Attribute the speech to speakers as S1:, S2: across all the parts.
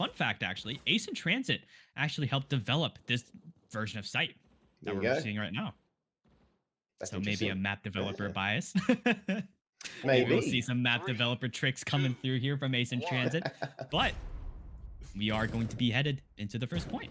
S1: fun fact, actually, Ace in Transit actually helped develop this version of Sight that we're seeing right now.
S2: That's
S1: so maybe a map developer bias. Maybe we'll see some map developer tricks coming through here from Ace in Transit. But we are going to be headed into the first point.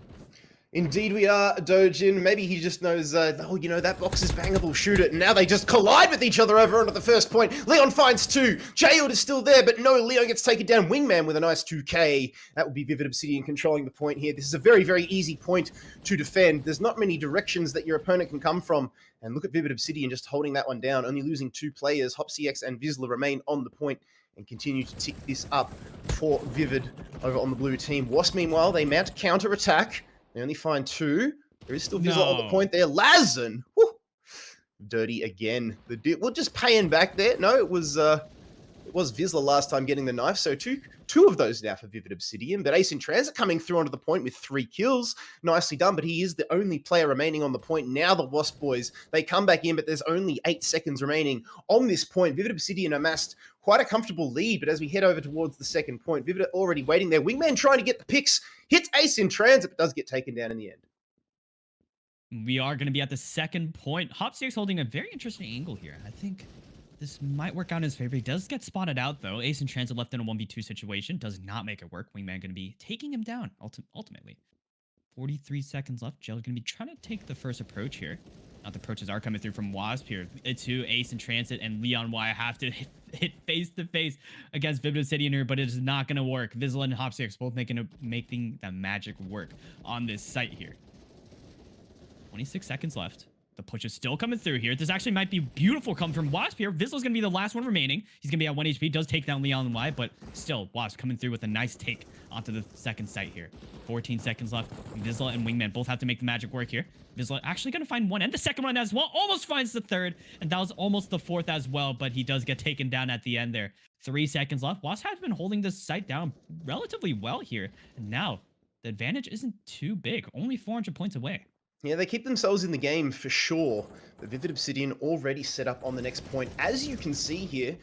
S2: Indeed we are, Dojin. Maybe he just knows, oh, you know, that box is bangable, shoot it. And now they just collide with each other over onto the first point. Leon finds 2. Jailed is still there, but no, Leon gets taken down. Wingman with a nice 2K. That would be Vivid Obsidian controlling the point here. This is a very, very easy point to defend. There's not many directions that your opponent can come from. And look at Vivid Obsidian just holding that one down, only losing 2 players. HopsyX and Vizsla remain on the point and continue to tick this up for Vivid over on the blue team. WASP, meanwhile, they mount counter-attack. They only find 2. There is still Vizsla on the point there. Lazen! Whew, dirty again. We're just paying back there. No, it was Vizsla last time getting the knife, so two of those now for Vivid Obsidian. But Ace in Transit coming through onto the point with 3 kills. Nicely done, but he is the only player remaining on the point. Now the WASP boys, they come back in, but there's only 8 seconds remaining on this point. Vivid Obsidian amassed quite a comfortable lead, but as we head over towards the second point, Vivid already waiting there. Wingman trying to get the picks, hits Ace in Transit, but does get taken down in the end.
S1: We are going to be at the second point. HopsyX holding a very interesting angle here. I think this might work out in his favor. He does get spotted out, though. Ace in Transit left in a 1v2 situation. Does not make it work. Wingman going to be taking him down, ultimately. 43 seconds left. Jel's going to be trying to take the first approach here. Now the approaches are coming through from WASP here. It's who Ace in Transit and Leon Y have to hit face-to-face against Vivid Obsidian here, but it is not going to work. Vizsla and HopsyX both making the magic work on this site here. 26 seconds left. The push is still coming through here. This actually might be beautiful come from WASP here. Vizsla's going to be the last one remaining. He's going to be at 1 HP. Does take down Leon Y, but still, WASP coming through with a nice take onto the second site here. 14 seconds left. Vizsla and Wingman both have to make the magic work here. Vizsla actually going to find one and the second one as well. Almost finds the third, and that was almost the fourth as well, but he does get taken down at the end there. 3 seconds left. WASP has been holding this site down relatively well here, and now the advantage isn't too big. Only 400 points away.
S2: Yeah, they keep themselves in the game for sure. But Vivid Obsidian already set up on the next point. As you can see here,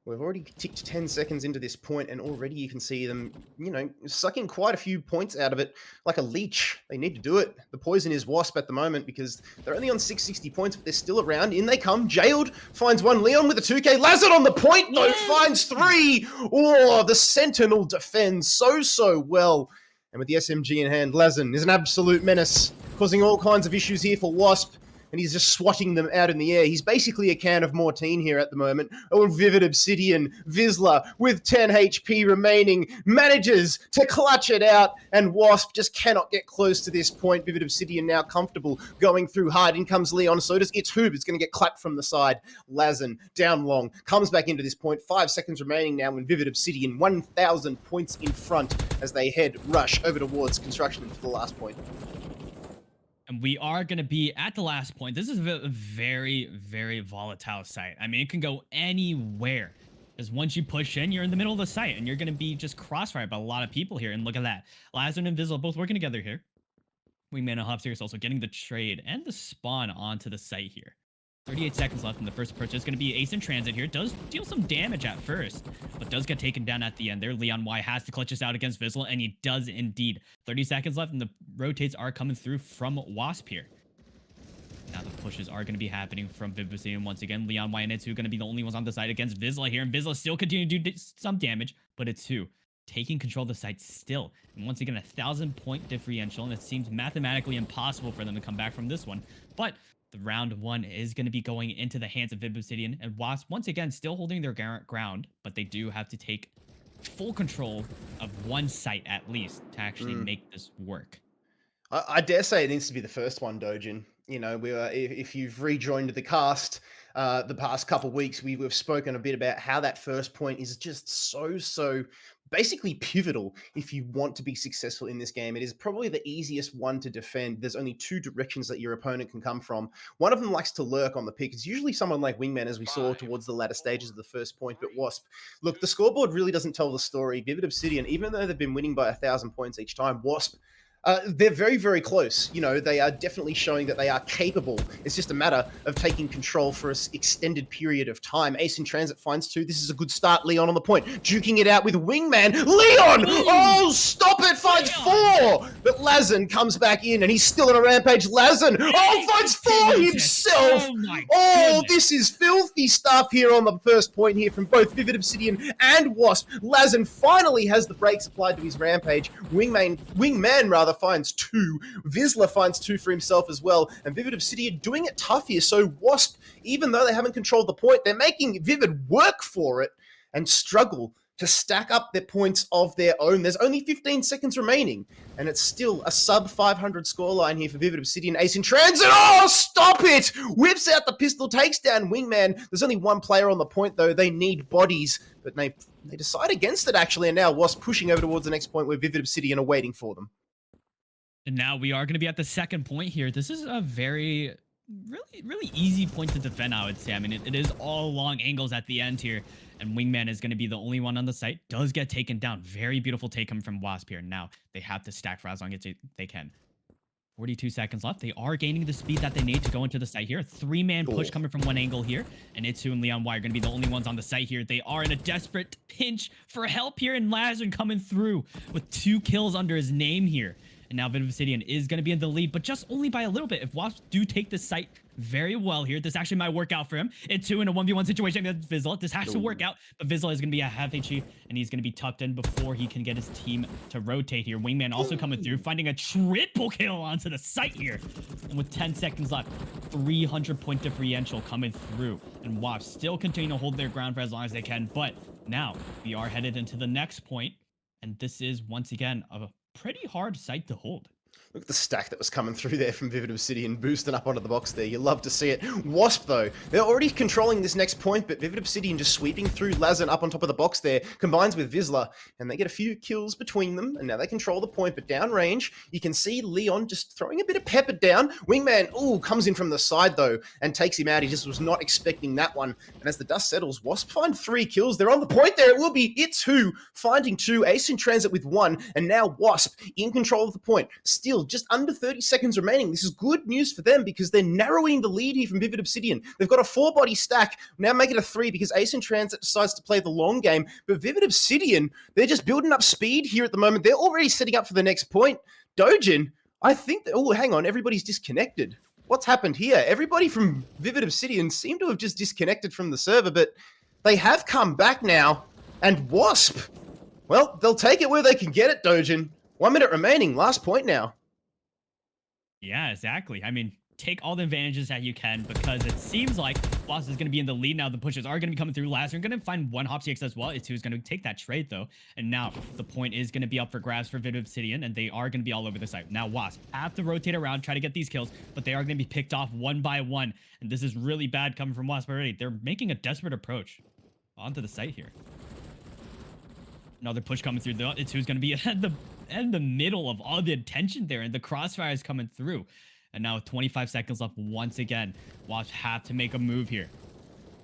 S2: we've already ticked 10 seconds into this point, and already you can see them, you know, sucking quite a few points out of it like a leech. They need to do it. The poison is WASP at the moment because they're only on 660 points, but they're still around. In they come. Jailed finds 1. Leon with a 2K. Lazard on the point, though, finds 3. Oh, the Sentinel defends so well. And with the SMG in hand, Lazen is an absolute menace, causing all kinds of issues here for WASP, and he's just swatting them out in the air. He's basically a can of Mortine here at the moment. Oh, Vivid Obsidian, Vizsla, with 10 HP remaining, manages to clutch it out, and WASP just cannot get close to this point. Vivid Obsidian now comfortable, going through hard. In comes Leon, so does It's Hoob. It's going to get clapped from the side. Lazen, down long, comes back into this point. 5 seconds remaining now in Vivid Obsidian, 1,000 points in front as they rush over towards construction for the last point.
S1: And we are going to be at the last point. This is a very, very volatile site. I mean, it can go anywhere. Because once you push in, you're in the middle of the site, and you're going to be just crossfired by a lot of people here. And look at that. Lazen and Vizsla both working together here. Wingman and HopsyX also getting the trade and the spawn onto the site here. 38 seconds left in the first approach. It's going to be Ace in Transit here. Does deal some damage at first, but does get taken down at the end there. Leon Y has to clutch this out against Vizsla, and he does indeed. 30 seconds left, and the rotates are coming through from WASP here. Now the pushes are going to be happening from Vivid Obsidian once again. Leon Y and Itsu going to be the only ones on the side against Vizsla here, and Vizsla still continue to do some damage, but Itsu taking control of the site still. And once again, 1,000-point differential, and it seems mathematically impossible for them to come back from this one. But the round 1 is going to be going into the hands of Vivid Obsidian, and WASP, once again, still holding their ground, but they do have to take full control of one site at least to actually make this work.
S2: I dare say it needs to be the first one, Dojin. You know, if you've rejoined the cast the past couple of weeks, we've spoken a bit about how that first point is just so basically pivotal if you want to be successful in this game. It is probably the easiest one to defend. There's only 2 directions that your opponent can come from. One of them likes to lurk on the pick. It's usually someone like Wingman, as we saw towards the latter stages of the first point, but WASP. Look, the scoreboard really doesn't tell the story. Vivid Obsidian, even though they've been winning by 1,000 points each time, WASP, they're very close. You know, they are definitely showing that they are capable. It's just a matter of taking control for an extended period of time. Ace in Transit finds 2. This is a good start. Leon on the point, duking it out with Wingman. Leon! Oh, stop more. But Lazen comes back in, and he's still on a rampage. Lazen, fights for himself.
S1: Oh my
S2: Oh,
S1: goodness.
S2: this is filthy stuff here on the first point here from both Vivid Obsidian and WASP. Lazen finally has the brakes applied to his rampage. Wingman rather finds 2. Vizsla finds 2 for himself as well. And Vivid Obsidian doing it tough here. So WASP, even though they haven't controlled the point, they're making Vivid work for it and struggle to stack up their points of their own. There's only 15 seconds remaining, and it's still a sub 500 scoreline here for Vivid Obsidian. Ace in transit. Oh, stop it! Whips out the pistol, takes down Wingman. There's only one player on the point, though. They need bodies, but they decide against it, actually, and now Wasp pushing over towards the next point where Vivid Obsidian are waiting for them.
S1: And now we are going to be at the second point here. This is a very, really easy point to defend, I would say. I mean, it is all long angles at the end here. And Wingman is going to be the only one on the site. Does get taken down. Very beautiful take coming from WASP here. Now, they have to stack for as long as they can. 42 seconds left. They are gaining the speed that they need to go into the site here. 3-man push coming from one angle here. And Itsu and Leon Y are going to be the only ones on the site here. They are in a desperate pinch for help here. And Lazarn coming through with 2 kills under his name here. And now Vivid Obsidian is going to be in the lead, but just only by a little bit. If Wasp do take this site very well here, this actually might work out for him. Itsu in a 1v1 situation against Vizsla. This has to work out, but Vizsla is going to be at half HP, and he's going to be tucked in before he can get his team to rotate here. Wingman also coming through, finding a triple kill onto the site here. And with 10 seconds left, 300-point differential coming through. And Wasp still continue to hold their ground for as long as they can, but now we are headed into the next point, and this is, once again, a pretty hard site to hold.
S2: Look at the stack that was coming through there from Vivid Obsidian, boosting up onto the box there. You love to see it. Wasp, though, they're already controlling this next point, but Vivid Obsidian just sweeping through Lazen up on top of the box there, combines with Vizsla, and they get a few kills between them, and now they control the point, but downrange, you can see Leon just throwing a bit of pepper down. Wingman, comes in from the side, though, and takes him out. He just was not expecting that one. And as the dust settles, Wasp find 3 kills. They're on the point there. It will be Itsu finding 2, Ace in transit with 1, and now Wasp in control of the point. Still, just under 30 seconds remaining. This is good news for them because they're narrowing the lead here from Vivid Obsidian. They've got a 4-body stack, now make it a 3 because Ace in Transit decides to play the long game. But Vivid Obsidian, they're just building up speed here at the moment. They're already setting up for the next point. Dojin, I think hang on, everybody's disconnected. What's happened here? Everybody from Vivid Obsidian seem to have just disconnected from the server, but they have come back now. And Wasp, well, they'll take it where they can get it, Dojin. 1 minute remaining, last point now.
S1: Yeah, exactly. I mean, take all the advantages that you can because it seems like Wasp is going to be in the lead now. The pushes are going to be coming through. Lazarn going to find one HopCX as well. It's who's going to take that trade, though. And now the point is going to be up for grabs for Vivid Obsidian, and they are going to be all over the site. Now Wasp have to rotate around, try to get these kills, but they are going to be picked off one by one. And this is really bad coming from Wasp already. They're making a desperate approach onto the site here. Another push coming through, though. It's who's going to be in the middle of all the attention there, and the crossfire is coming through. And now with 25 seconds left, once again, Wasp have to make a move here.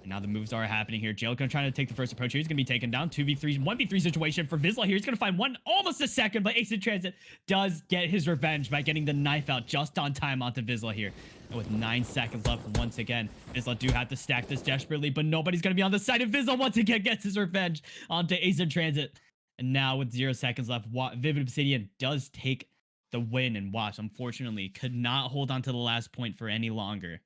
S1: And now the moves are happening here. Jailgun trying to take the first approach here. He's going to be taken down. 2v3, 1v3 situation for Vizsla here. He's going to find one almost a second, but Ace in Transit does get his revenge by getting the knife out just on time onto Vizsla here. And with 9 seconds left, once again, Vizsla do have to stack this desperately, but nobody's going to be on the side of Vizsla once again gets his revenge onto Ace in Transit. And now with 0 seconds left, Vivid Obsidian does take the win, and Wasp, unfortunately, could not hold on to the last point for any longer.